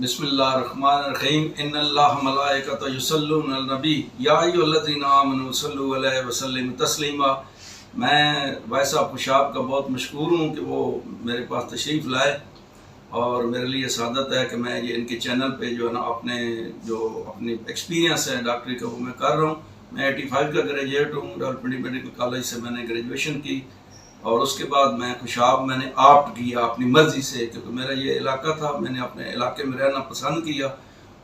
بسم اللہ الرحمن الرحیم ان اللہ ملائکۃ یصلون علی النبی یا ایھا الذین آمنوا صلوا علیہ وسلموا تسلیما۔ میں بھائی صاحب خوشاب کا بہت مشکور ہوں کہ وہ میرے پاس تشریف لائے، اور میرے لیے سعادت ہے کہ میں یہ ان کے چینل پہ جو ہے نا اپنی ایکسپیرینس ہے ڈاکٹری کا وہ میں کر رہا ہوں۔ میں 85 کا گریجویٹ ہوں، راولپنڈی میڈیکل کالج سے میں نے گریجویشن کی، اور اس کے بعد میں خوشاب میں نے آپٹ کیا اپنی مرضی سے، کیونکہ میرا یہ علاقہ تھا، میں نے اپنے علاقے میں رہنا پسند کیا،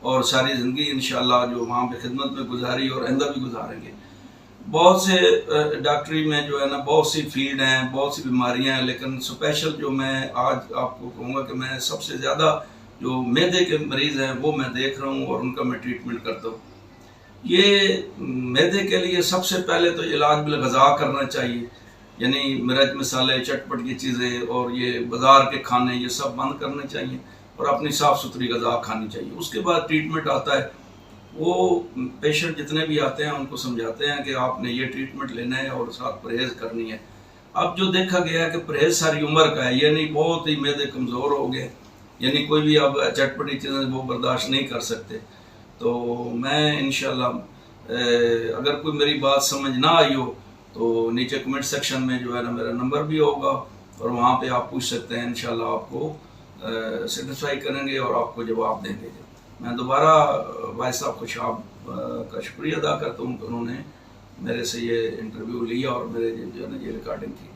اور ساری زندگی انشاءاللہ جو وہاں پہ خدمت میں گزاری اور آئندہ بھی گزاریں گے۔ بہت سے ڈاکٹری میں جو ہے نا بہت سی فیلڈ ہیں، بہت سی بیماریاں ہیں، لیکن اسپیشل جو میں آج آپ کو کہوں گا کہ میں سب سے زیادہ جو معدے کے مریض ہیں وہ میں دیکھ رہا ہوں اور ان کا میں ٹریٹمنٹ کرتا ہوں۔ یہ معدے کے لیے سب سے پہلے تو علاج بالغذا کرنا چاہیے، یعنی مرچ مسالے چٹپٹ کی چیزیں اور یہ بازار کے کھانے یہ سب بند کرنے چاہیے، اور اپنی صاف ستھری غذا کھانی چاہیے۔ اس کے بعد ٹریٹمنٹ آتا ہے، وہ پیشنٹ جتنے بھی آتے ہیں ان کو سمجھاتے ہیں کہ آپ نے یہ ٹریٹمنٹ لینا ہے اور ساتھ پرہیز کرنی ہے۔ اب جو دیکھا گیا ہے کہ پرہیز ساری عمر کا ہے، یعنی بہت ہی معدے کمزور ہو گئے، یعنی کوئی بھی اب چٹپٹی چیزیں وہ برداشت نہیں کر سکتے۔ تو میں انشاءاللہ اگر کوئی میری بات سمجھ نہ آئی ہو تو نیچے کمنٹ سیکشن میں جو ہے نا میرا نمبر بھی ہوگا، اور وہاں پہ آپ پوچھ سکتے ہیں، انشاءاللہ آپ کو سیٹسفائی کریں گے اور آپ کو جواب دیں گے۔ میں دوبارہ بھائی صاحب خوشاب کا شکریہ ادا کرتا ہوں کہ انہوں نے میرے سے یہ انٹرویو لیا اور میرے جو ہے نا یہ ریکارڈنگ کی۔